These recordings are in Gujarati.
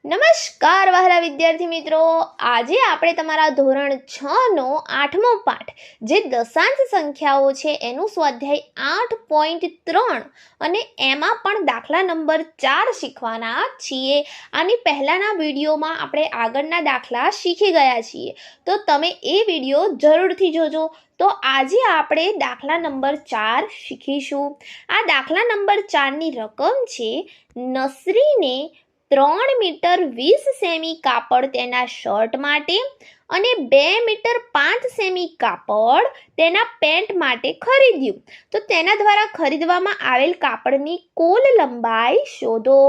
નમસ્કાર વહાલા વિદ્યાર્થી મિત્રો, આજે આપણે તમારા ધોરણ 6 નો 8મો પાઠ જે દશાંશ સંખ્યાઓ છે એનું સ્વાધ્યાય 8.3 અને એમાં પણ દાખલા નંબર 4 શીખવાના છીએ. આની પહેલાના વિડીયોમાં આપણે આગળના દાખલા શીખી ગયા છીએ, તો તમે એ વિડીયો જરૂરથી જોજો. તો આજે આપણે દાખલા નંબર 4 શીખીશું. આ દાખલા નંબર 4ની રકમ છે નસરીને 3 મીટર 20 સેમી કાપડ તેના શર્ટ માટે અને 2 મીટર 5 સેમી કાપડ તેના પેન્ટ માટે ખરીદ્યું. તો તેના દ્વારા ખરીદવામાં આવેલ કાપડની કુલ લંબાઈ શોધો.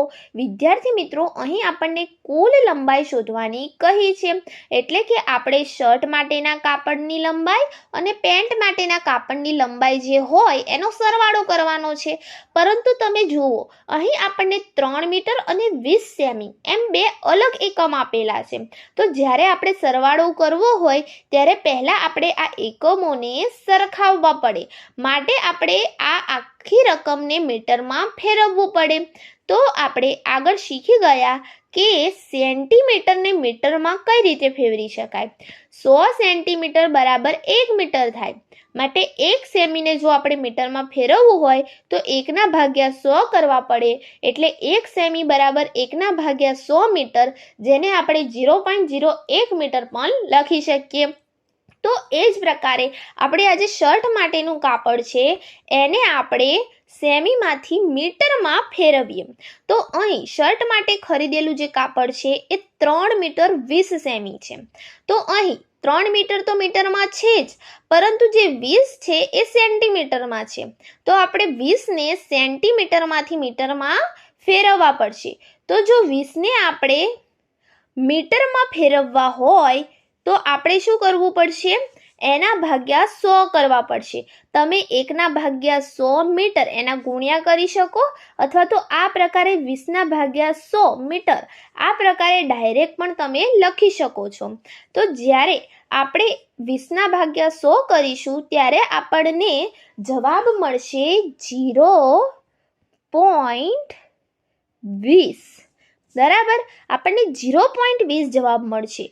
વિદ્યાર્થી મિત્રો, અહીં આપણને કુલ લંબાઈ શોધવાની કહી છે, એટલે કે આપણે શર્ટ માટેના કાપડની લંબાઈ અને પેન્ટ માટેના કાપડની લંબાઈ જે હોય એનો સરવાળો કરવાનો છે. પરંતુ તમે જુઓ, અહીં આપણને 3 મીટર અને 20 સેમી એમ બે અલગ એકમ આપેલા છે. તો જ્યારે આપણે સરવાળો કરવો હોય ત્યારે પહેલા આપણે આ એકમોને સરખાવવા પડે, માટે આપણે આ આખી રકમને મીટરમાં ફેરવવું પડે. તો આપણે આગળ શીખી ગયા કે સેન્ટીમીટરને મીટરમાં કઈ રીતે ફેરવી શકાય. 100 સેન્ટીમીટર બરાબર 1 મીટર થાય, માટે 1 સેમીને જો આપણે મીટરમાં ફેરવવું હોય તો 1/100 કરવા પડે, એટલે 1 સેમી બરાબર 1/100 મીટર, જેને આપણે 0.01 મીટર પણ લખી શકીએ. તો એ જ પ્રકારે આપણે આજે શર્ટ માટેનું કાપડ છે એને આપણે સેમીમાંથી મીટરમાં ફેરવીએ. તો અહીં શર્ટ માટે ખરીદેલું જે કાપડ છે એ 3 મીટર 20 સેમી છે. તો અહીં 3 મીટર તો મીટરમાં છે જ, પરંતુ જે 20 છે એ સેન્ટીમીટરમાં છે. તો આપણે 20ને સેન્ટીમીટરમાંથી મીટરમાં ફેરવવા પડશે. તો જો 20ને આપણે મીટરમાં ફેરવવા હોય તો આપણે શું કરવું પડશે? એના ભાગ્યા 100 કરવા પડશે. તમે 1/100 મીટર એના ગુણ્યા કરી શકો, અથવા તો આ પ્રકારે 20/100 મીટર આ પ્રકારે ડાયરેક્ટ પણ તમે લખી શકો છો. તો જ્યારે આપણે 20/100 કરીશું ત્યારે આપણને જવાબ મળશે 0.20. બરાબર, આપણને 0.20 જવાબ મળશે.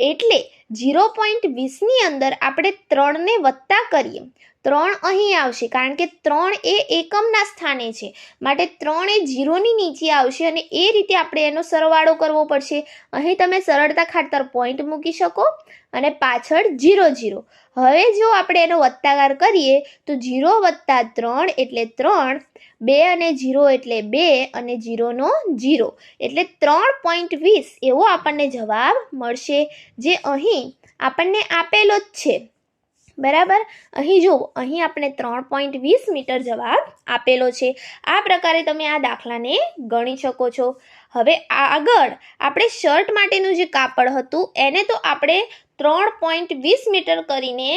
એટલે 0.20ની અંદર આપણે 3ને વત્તા કરીએ, 3 અહીં આવશે, કારણ કે 3 એ એકમના સ્થાને છે, માટે 3 એ 0ની નીચે આવશે અને એ રીતે આપણે એનો સરવાળો કરવો પડશે. અહીં તમે સરળતા ખાતર પોઈન્ટ મૂકી શકો અને પાછળ 0 0. હવે જો આપણે એનો વત્તાકાર કરીએ તો 0 + 3 એટલે 3, 2 અને 0 એટલે 2 અને 0 નો 0 એટલે 3.20 એવો આપણને જવાબ મળશે, જે અહીં આપણને આપેલો જ છે. બરાબર, અહીં જુઓ, અહીં આપણે 3.20 મીટર જવાબ આપેલો છે. આ પ્રકારે તમે આ દાખલાને ગણી શકો છો. હવે આગળ આપણે શર્ટ માટેનું જે કાપડ હતું એને તો આપણે 3.20 મીટર કરીને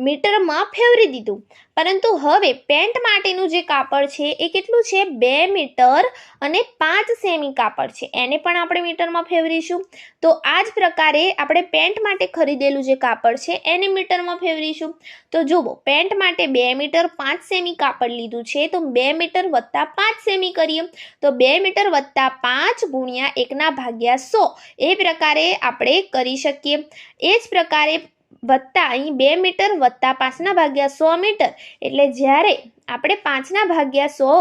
મીટરમાં ફેરવી દીધું, પરંતુ હવે પેન્ટ માટેનું જે કાપડ છે એ કેટલું છે? 2 મીટર અને 5 સેમી કાપડ છે, એને પણ આપણે મીટરમાં ફેરવીશું. તો આ જ પ્રકારે આપણે પેન્ટ માટે ખરીદેલું જે કાપડ છે એને મીટરમાં ફેરવીશું. તો જુઓ, પેન્ટ માટે 2 મીટર 5 સેમી કાપડ લીધું છે, તો 2 મીટર વત્તા 5 સેમી કરીએ, તો 2 મીટર વત્તા 5 ગુણ્યા 1/100 એ પ્રકારે આપણે કરી શકીએ. એ જ પ્રકારે વત્તા અહીં 2 મીટર વત્તા 5/100 મીટર, એટલે જ્યારે આપણે 5/100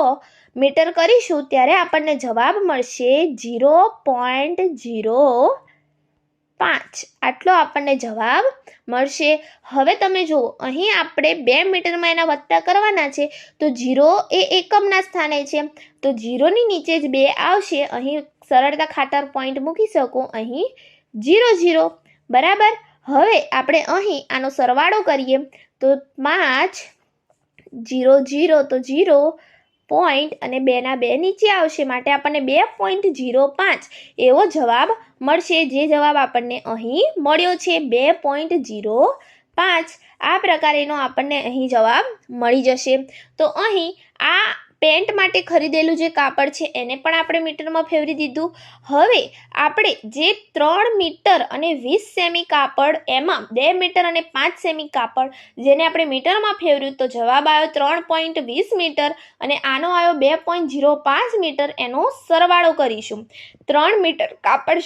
મીટર કરીશું ત્યારે આપણને જવાબ મળશે 0.05. આટલો આપણને જવાબ મળશે. હવે તમે જુઓ, અહીં આપણે 2 મીટરમાં એના વત્તા કરવાના છે, તો 0 એ એકમના સ્થાને છે, તો 0ની નીચે જ 2 આવશે. અહીં સરળતા ખાતર પોઈન્ટ મૂકી શકો, અહીં 0 0. બરાબર, હવે આપણે અહીં આનો સરવાળો કરીએ તો 5 0 0 તો 0 પોઈન્ટ અને 2ના 2 નીચે આવશે, માટે આપણને 2.05 એવો જવાબ મળશે, જે જવાબ આપણને અહીં મળ્યો છે 2.05. આ પ્રકારેનો આપણને અહીં જવાબ મળી જશે. તો અહીં આ પેન્ટ માટે ખરીદેલું જે કાપડ છે એને પણ આપણે મીટરમાં ફેરવી દીધું. હવે આપણે જે 3 મીટર અને 20 સેમી કાપડ, એમાં 2 મીટર અને 5 સેમી કાપડ જેને આપણે મીટરમાં ફેરવ્યું તો જવાબ આવ્યો 3.20 મીટર અને આનો આવ્યો 2.05 મીટર. એનો સરવાળો કરીશું. 3 મીટર કાપડ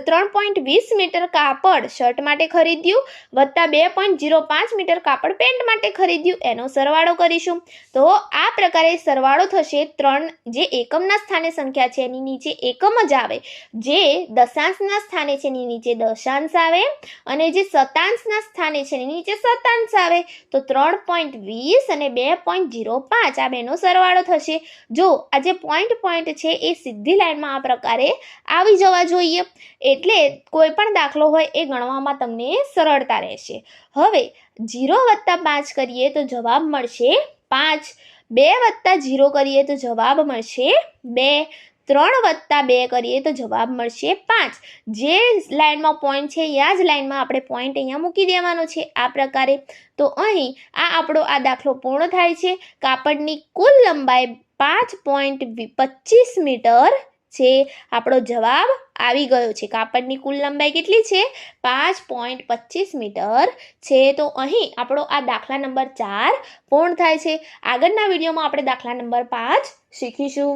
3.20 મીટર કાપડ શર્ટ માટે ખરીદ્યું વત્તા 2.05 મીટર કાપડ પેન્ટ માટે ખરીદ્યું, એનો સરવાળો કરીશું. તો આ પ્રકારે સરવાળો થશે. 3 જે એકમના સ્થાને સંખ્યા છે એની નીચે એકમ જ આવે, જે દશાંશના સ્થાને છે એની નીચે દશાંશ આવે અને જે શતાંશના સ્થાને છે એની નીચે શતાંશ આવે. તો 3.20 અને 2.05 આ બેનો સરવાળો થશે. જો આ જે પોઈન્ટ છે એ સીધી લાઈનમાં આ પ્રકારે આવી જવા જોઈએ, એટલે કોઈ પણ દાખલો હોય એ ગણવામાં તમને સરળતા રહેશે. હવે 0 વત્તા 5 કરીએ તો જવાબ મળશે 5. 2 વત્તા 0 કરીએ તો જવાબ મળશે 2. 3 વત્તા 2 કરીએ તો જવાબ મળશે 5. જે લાઈનમાં પોઈન્ટ છે એ જ લાઈનમાં આપણે પોઈન્ટ અહીંયા મૂકી દેવાનો છે આ પ્રકારે. તો અહીં આપણો આ દાખલો પૂર્ણ થાય છે. કાપડની કુલ લંબાઈ 5.25 મીટર છે. આપણો જવાબ આવી ગયો છે. કાપડની કુલ લંબાઈ કેટલી છે? 5.25 મીટર છે. તો અહીં આપણો આ દાખલા નંબર 4 પૂર્ણ થાય છે. આગળના વિડીયોમાં આપણે દાખલા નંબર 5 શીખીશું.